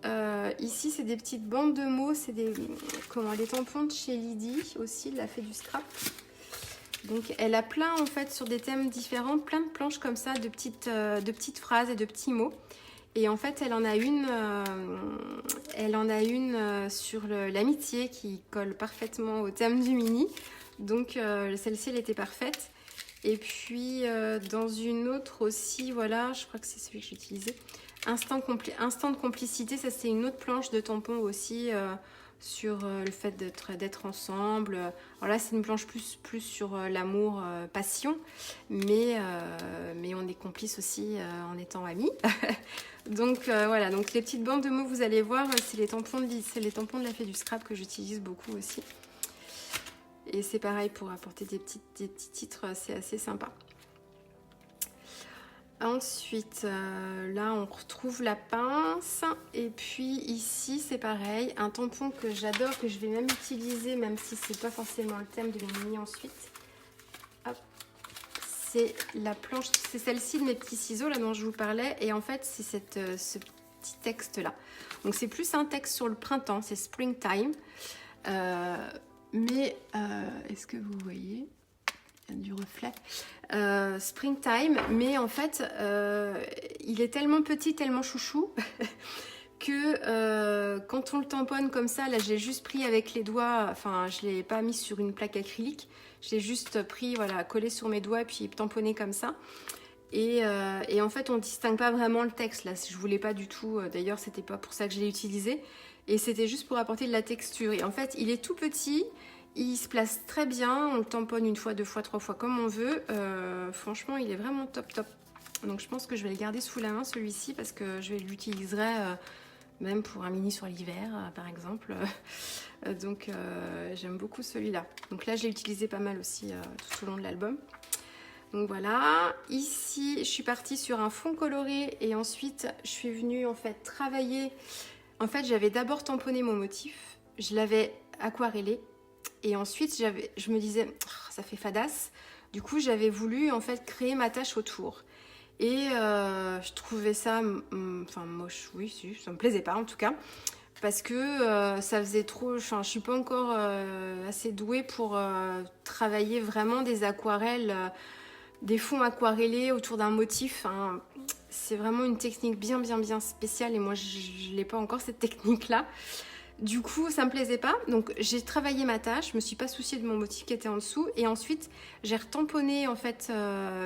ici, c'est des petites bandes de mots. C'est des tampons de chez Lydie aussi, elle a fait du scrap. Donc elle a plein en fait sur des thèmes différents, plein de planches comme ça, de petites phrases et de petits mots. Et en fait, elle en a une sur l'amitié qui colle parfaitement au thème du mini. Donc celle-ci, elle était parfaite. Et puis dans une autre aussi, voilà, je crois que c'est celui que j'ai utilisé. Instant de complicité, ça c'est une autre planche de tampon aussi sur le fait d'être ensemble. Alors là, c'est une planche plus sur l'amour, passion, mais on est complices aussi en étant amis. Donc voilà, donc les petites bandes de mots, vous allez voir, c'est les tampons de la Fée du Scrap que j'utilise beaucoup aussi. Et c'est pareil pour apporter des petits titres, c'est assez sympa. Ensuite, là, on retrouve la pince. Et puis ici, c'est pareil, un tampon que j'adore, que je vais même utiliser, même si c'est pas forcément le thème de mes mini ensuite. Hop. C'est la planche, c'est celle-ci de mes petits ciseaux, là, dont je vous parlais. Et en fait, c'est ce petit texte-là. Donc, c'est plus un texte sur le printemps, c'est Springtime. Mais, est-ce que vous voyez ? Du reflet Springtime, mais en fait il est tellement petit, tellement chouchou que quand on le tamponne comme ça, là j'ai juste pris avec les doigts, enfin je l'ai pas mis sur une plaque acrylique, je l'ai juste pris, voilà, collé sur mes doigts et puis tamponné comme ça. Et en fait on distingue pas vraiment le texte là, je voulais pas du tout, d'ailleurs c'était pas pour ça que je l'ai utilisé, et c'était juste pour apporter de la texture. Et en fait il est tout petit, il se place très bien, on le tamponne une fois, deux fois, trois fois comme on veut. Franchement, il est vraiment top. Donc je pense que je vais le garder sous la main celui-ci parce que je l'utiliserai même pour un mini sur l'hiver par exemple. Donc j'aime beaucoup celui-là. Donc là, je l'ai utilisé pas mal aussi tout au long de l'album. Donc voilà, ici je suis partie sur un fond coloré et ensuite je suis venue en fait travailler. En fait, j'avais d'abord tamponné mon motif, je l'avais aquarellé. Et ensuite, je me disais, oh, ça fait fadasse. Du coup, j'avais voulu en fait créer ma tâche autour. Et je trouvais ça, enfin moche, oui, si, ça me plaisait pas en tout cas. Parce que ça faisait trop, enfin, je suis pas encore assez douée pour travailler vraiment des aquarelles, des fonds aquarellés autour d'un motif. Hein. C'est vraiment une technique bien spéciale et moi, je n'ai pas encore cette technique-là. Du coup, ça me plaisait pas, donc j'ai travaillé ma tâche, je me suis pas souciée de mon motif qui était en dessous, et ensuite j'ai retamponné en fait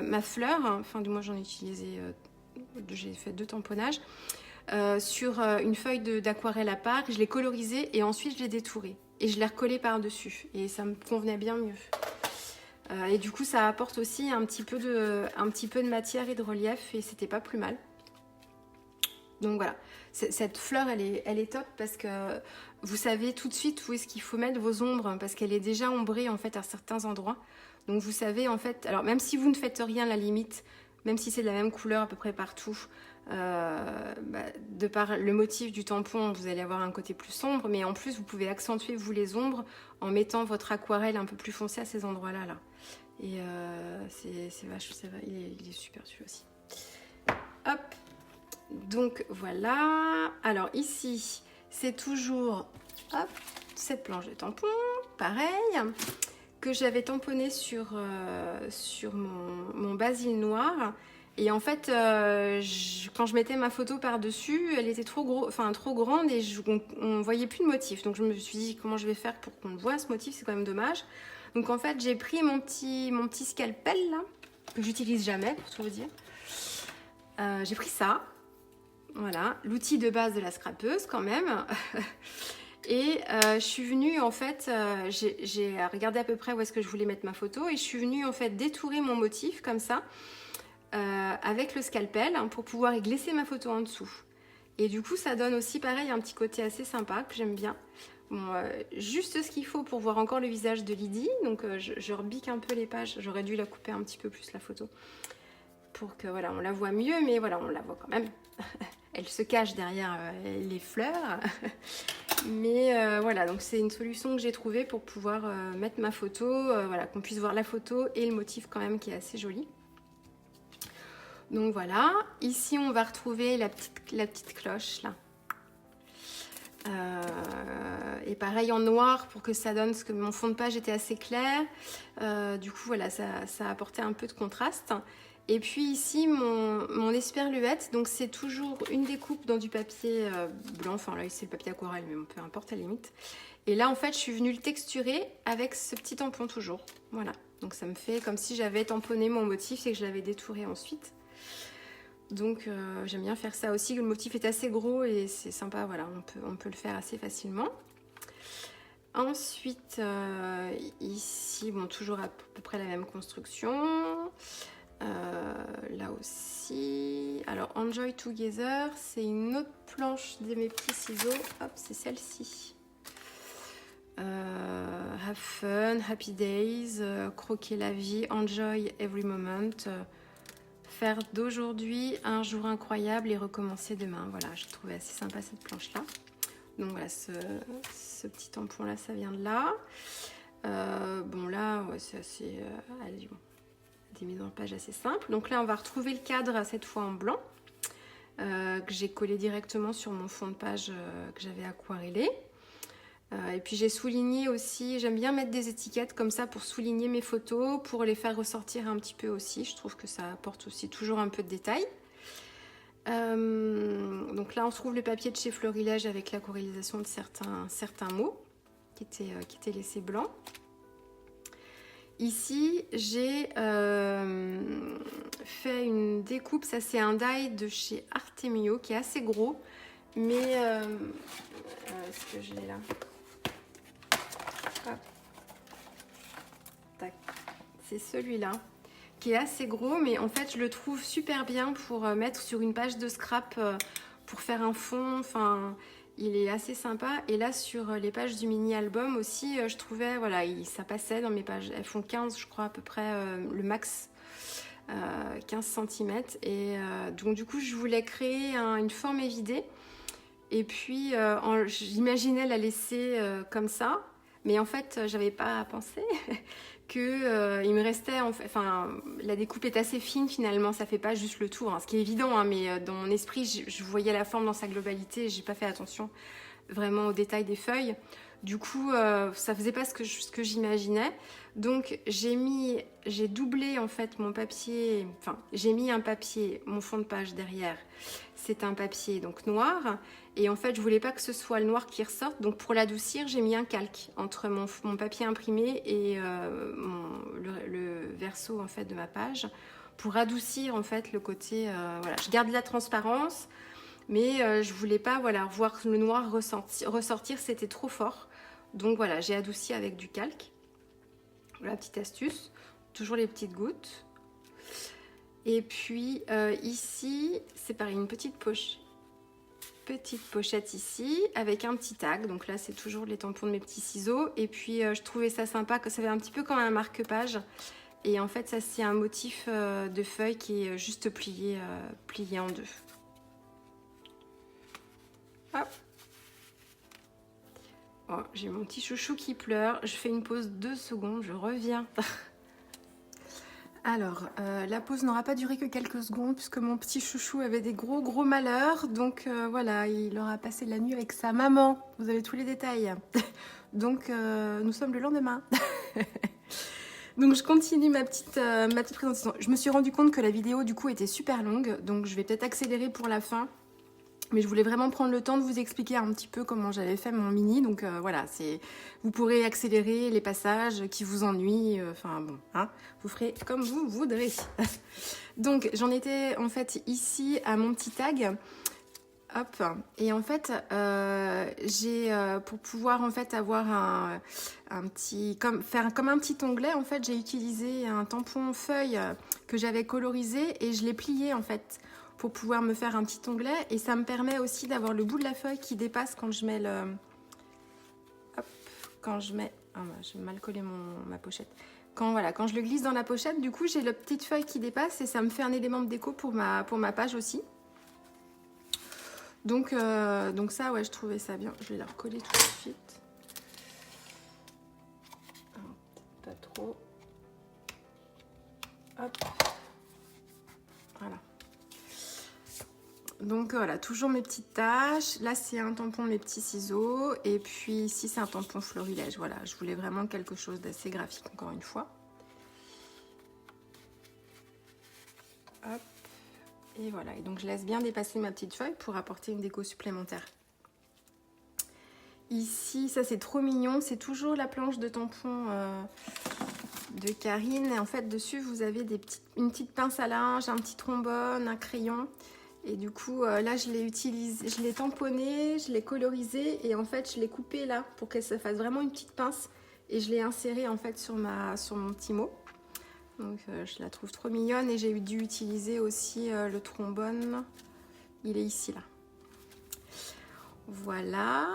ma fleur, enfin du moins j'en ai utilisé, j'ai fait 2 tamponnages, sur une feuille d'aquarelle à part, je l'ai colorisée et ensuite je l'ai détourée, et je l'ai recollée par-dessus, et ça me convenait bien mieux. Et du coup ça apporte aussi un petit peu de matière et de relief, et c'était pas plus mal. Donc voilà, cette fleur elle est top parce que vous savez tout de suite où est-ce qu'il faut mettre vos ombres parce qu'elle est déjà ombrée en fait à certains endroits. Donc vous savez en fait, alors même si vous ne faites rien à la limite, même si c'est de la même couleur à peu près partout, de par le motif du tampon, vous allez avoir un côté plus sombre, mais en plus vous pouvez accentuer vous les ombres en mettant votre aquarelle un peu plus foncée à ces endroits-là. Là. Et c'est vache, il est super celui aussi. Hop. Donc voilà, alors ici c'est toujours hop, cette planche de tampon, pareil, que j'avais tamponné sur mon basil noir. Et en fait, quand je mettais ma photo par-dessus, elle était trop grande et on ne voyait plus de motif. Donc je me suis dit comment je vais faire pour qu'on voit ce motif, c'est quand même dommage. Donc en fait, j'ai pris mon petit scalpel là, que j'utilise jamais pour tout vous dire. J'ai pris ça. Voilà, l'outil de base de la scrapeuse quand même. Et je suis venue en fait, j'ai regardé à peu près où est-ce que je voulais mettre ma photo et je suis venue en fait détourer mon motif comme ça avec le scalpel hein, pour pouvoir y glisser ma photo en dessous. Et du coup ça donne aussi pareil un petit côté assez sympa que j'aime bien. Bon, juste ce qu'il faut pour voir encore le visage de Lydie. Donc je rebique un peu les pages, j'aurais dû la couper un petit peu plus la photo pour que voilà on la voit mieux, mais voilà on la voit quand même. Elle se cache derrière les fleurs. Mais voilà, donc c'est une solution que j'ai trouvée pour pouvoir mettre ma photo, voilà, qu'on puisse voir la photo et le motif quand même qui est assez joli. Donc voilà, ici on va retrouver la petite cloche là. Et pareil en noir pour que ça donne, parce que mon fond de page était assez clair. Du coup voilà, ça a apporté un peu de contraste. Et puis ici mon esperluette, donc c'est toujours une découpe dans du papier blanc, enfin là c'est le papier aquarelle mais peu importe à la limite. Et là en fait je suis venue le texturer avec ce petit tampon toujours, voilà. Donc ça me fait comme si j'avais tamponné mon motif et que je l'avais détouré ensuite. Donc j'aime bien faire ça aussi, le motif est assez gros et c'est sympa, voilà, on peut le faire assez facilement. Ensuite, ici, bon, toujours à peu près la même construction. Là aussi. Alors, Enjoy Together, c'est une autre planche de mes petits ciseaux. Hop, c'est celle-ci. Have fun, happy days, croquer la vie, enjoy every moment. Faire d'aujourd'hui un jour incroyable et recommencer demain. Voilà, je trouvais assez sympa cette planche-là. Donc voilà, ce petit tampon-là, ça vient de là. Bon, là, ouais, c'est assez... allez, bon, des mises en page assez simples. Donc là, on va retrouver le cadre, cette fois en blanc, que j'ai collé directement sur mon fond de page que j'avais aquarellé. Et puis j'ai souligné aussi, j'aime bien mettre des étiquettes comme ça pour souligner mes photos, pour les faire ressortir un petit peu aussi. Je trouve que ça apporte aussi toujours un peu de détail. Donc là on trouve le papier de chez Florilège avec l'aquarellisation de certains mots qui étaient laissés blancs. Ici j'ai fait une découpe, ça c'est un die de chez Artemio qui est assez gros, mais est-ce que je l'ai là? C'est celui-là qui est assez gros, mais en fait je le trouve super bien pour mettre sur une page de scrap pour faire un fond. Enfin, il est assez sympa. Et là sur les pages du mini album aussi, je trouvais, voilà, ça passait dans mes pages. Elles font 15, je crois à peu près le max, 15 cm. Et donc du coup je voulais créer une forme évidée. Et puis j'imaginais la laisser comme ça. Mais en fait, j'avais pas pensé que il me restait, enfin, la découpe est assez fine finalement, ça fait pas juste le tour, hein, ce qui est évident, hein, mais dans mon esprit, je voyais la forme dans sa globalité, j'ai pas fait attention vraiment aux détails des feuilles. Du coup, ça faisait pas ce que j'imaginais. Donc j'ai doublé en fait mon papier, enfin, j'ai mis un papier, mon fond de page derrière, c'est un papier donc noir. Et en fait, je voulais pas que ce soit le noir qui ressorte. Donc, pour l'adoucir, j'ai mis un calque entre mon papier imprimé et le verso en fait de ma page pour adoucir en fait le côté. Voilà, je garde la transparence, mais je voulais pas voir le noir ressortir. C'était trop fort. Donc voilà, j'ai adouci avec du calque. Voilà, petite astuce. Toujours les petites gouttes. Et puis ici, c'est pareil, une petite pochette ici avec un petit tag. Donc là c'est toujours les tampons de mes petits ciseaux. Et puis je trouvais ça sympa, que ça fait un petit peu comme un marque-page. Et en fait ça c'est un motif de feuille qui est juste plié en deux. Hop. Oh, j'ai mon petit chouchou qui pleure. Je fais une pause 2 secondes, je reviens. Alors, la pause n'aura pas duré que quelques secondes puisque mon petit chouchou avait des gros malheurs. Donc voilà, il aura passé la nuit avec sa maman. Vous avez tous les détails. Donc nous sommes le lendemain. Donc je continue ma petite présentation. Je me suis rendu compte que la vidéo du coup était super longue. Donc je vais peut-être accélérer pour la fin. Mais je voulais vraiment prendre le temps de vous expliquer un petit peu comment j'avais fait mon mini. Donc voilà, vous pourrez accélérer les passages qui vous ennuient. Enfin bon, hein, vous ferez comme vous voudrez. Donc j'en étais en fait ici à mon petit tag. Hop. Et en fait, pour pouvoir en fait avoir faire comme un petit onglet, en fait, j'ai utilisé un tampon feuille que j'avais colorisé et je l'ai plié en fait, pour pouvoir me faire un petit onglet. Et ça me permet aussi d'avoir le bout de la feuille qui dépasse quand je mets hop, quand je mets... Ah, j'ai mal collé ma pochette. Quand je le glisse dans la pochette, du coup, j'ai la petite feuille qui dépasse et ça me fait un élément de déco pour ma page aussi. Donc ça, ouais, je trouvais ça bien. Je vais la recoller tout de suite. Pas trop. Hop. Voilà. Donc voilà, toujours mes petites taches. Là, c'est un tampon de mes petits ciseaux. Et puis ici, c'est un tampon Florilège. Voilà, je voulais vraiment quelque chose d'assez graphique, encore une fois. Hop. Et voilà, et donc je laisse bien dépasser ma petite feuille pour apporter une déco supplémentaire. Ici, ça c'est trop mignon. C'est toujours la planche de tampon de Karine. Et en fait, dessus, vous avez une petite pince à linge, un petit trombone, un crayon. Et du coup, là, je l'ai utilisé, je l'ai tamponné, je l'ai colorisé et en fait, je l'ai coupé là pour que ça fasse vraiment une petite pince. Et je l'ai inséré en fait sur mon petit mot. Donc, je la trouve trop mignonne et j'ai dû utiliser aussi le trombone. Il est ici là. Voilà.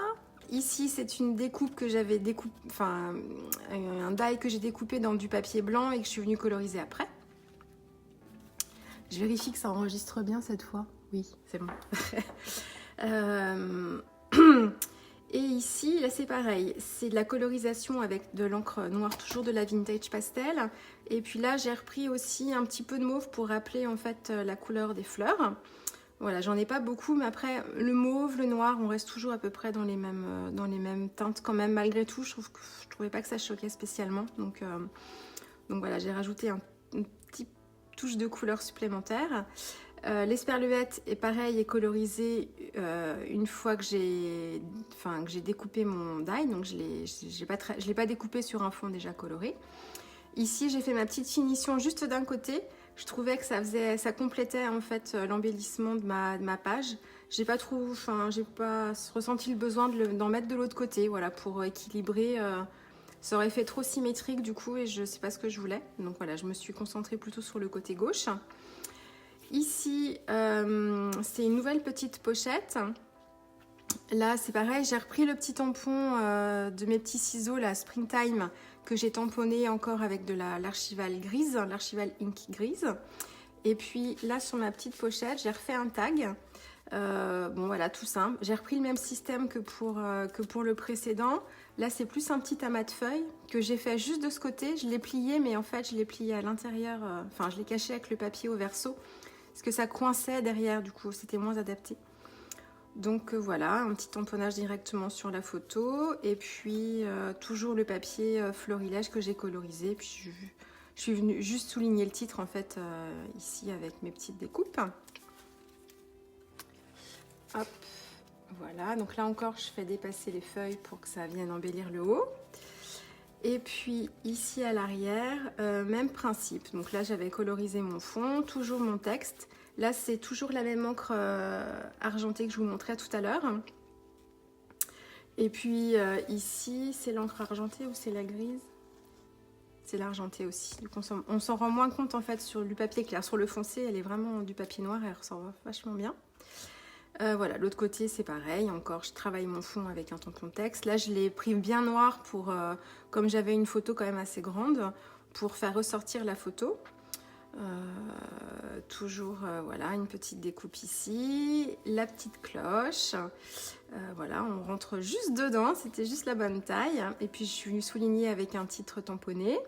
Ici, c'est une découpe que j'avais découpé, enfin, un die que j'ai découpé dans du papier blanc et que je suis venue coloriser après. Je vérifie que ça enregistre bien cette fois. Oui, c'est bon. Et ici, là c'est pareil, c'est de la colorisation avec de l'encre noire, toujours de la Vintage Pastel. Et puis là, j'ai repris aussi un petit peu de mauve pour rappeler en fait la couleur des fleurs. Voilà, j'en ai pas beaucoup, mais après, le mauve, le noir, on reste toujours à peu près dans les mêmes teintes quand même, malgré tout. Je trouvais pas que ça choquait spécialement. Donc voilà, j'ai rajouté une petite touche de couleur supplémentaire. L'esperluette est pareil, est colorisée une fois que j'ai découpé mon die, donc je l'ai pas découpé sur un fond déjà coloré. Ici, j'ai fait ma petite finition juste d'un côté. Je trouvais que ça complétait en fait l'embellissement de ma page. J'ai pas ressenti le besoin d'en mettre de l'autre côté, voilà, pour équilibrer. Ça aurait fait trop symétrique du coup et je sais pas ce que je voulais. Donc voilà, je me suis concentrée plutôt sur le côté gauche. Ici, c'est une nouvelle petite pochette. Là, c'est pareil, j'ai repris le petit tampon de mes petits ciseaux, la Springtime, que j'ai tamponné encore avec de l'archival grise, l'archival ink grise. Et puis là, sur ma petite pochette, j'ai refait un tag. Bon, voilà, tout simple. J'ai repris le même système que pour le précédent. Là, c'est plus un petit amas de feuilles que j'ai fait juste de ce côté. Je l'ai plié, mais en fait, je l'ai plié à l'intérieur. Enfin, je l'ai caché avec le papier au verso. Parce que ça coinçait derrière, du coup, c'était moins adapté. Donc voilà, un petit tamponnage directement sur la photo. Et puis, toujours le papier florilège que j'ai colorisé. Puis, je suis venue juste souligner le titre, en fait, ici, avec mes petites découpes. Hop, voilà. Donc là encore, je fais dépasser les feuilles pour que ça vienne embellir le haut. Et puis ici à l'arrière, même principe. Donc là, j'avais colorisé mon fond, toujours mon texte. Là, c'est toujours la même encre argentée que je vous montrais tout à l'heure. Et puis ici, c'est l'encre argentée ou c'est la grise? C'est l'argenté aussi. Donc on s'en rend moins compte en fait sur du papier clair. Sur le foncé, elle est vraiment du papier noir et elle ressort vachement bien. Voilà, l'autre côté c'est pareil, encore je travaille mon fond avec un tampon texte. Là je l'ai pris bien noir pour, comme j'avais une photo quand même assez grande, pour faire ressortir la photo. Toujours voilà, une petite découpe ici, la petite cloche. Voilà, on rentre juste dedans, c'était juste la bonne taille. Et puis je suis venue souligner avec un titre tamponné.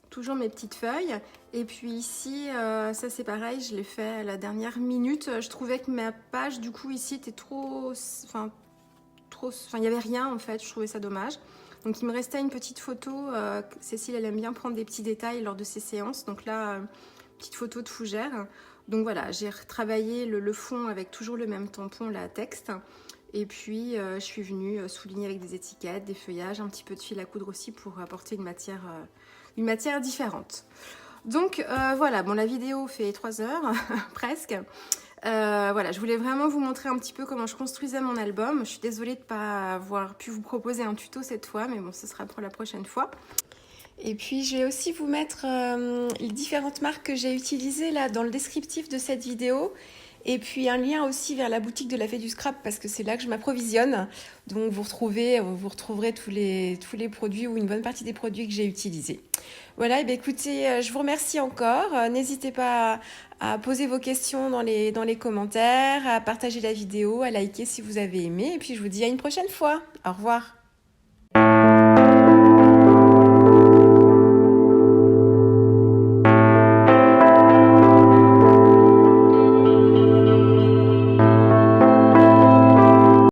Toujours mes petites feuilles. Et puis ici, ça c'est pareil, je l'ai fait à la dernière minute. Je trouvais que ma page, du coup, ici, était trop... Enfin, il n'y avait rien, en fait. Je trouvais ça dommage. Donc, il me restait une petite photo. Cécile, elle aime bien prendre des petits détails lors de ses séances. Donc là, petite photo de fougère. Donc voilà, j'ai retravaillé le fond avec toujours le même tampon, la texte. Et puis, je suis venue souligner avec des étiquettes, des feuillages, un petit peu de fil à coudre aussi pour apporter une matière différente. Donc voilà, bon, la vidéo fait 3 heures presque. Voilà, je voulais vraiment vous montrer un petit peu comment je construisais mon album. Je suis désolée de ne pas avoir pu vous proposer un tuto cette fois, mais bon, ce sera pour la prochaine fois. Et puis je vais aussi vous mettre les différentes marques que j'ai utilisées là dans le descriptif de cette vidéo. Et puis un lien aussi vers la boutique de la Fée du Scrap parce que c'est là que je m'approvisionne. Donc vous retrouverez tous les produits ou une bonne partie des produits que j'ai utilisés. Voilà, et bien écoutez, je vous remercie encore. N'hésitez pas à poser vos questions dans les commentaires, à partager la vidéo, à liker si vous avez aimé. Et puis je vous dis à une prochaine fois. Au revoir.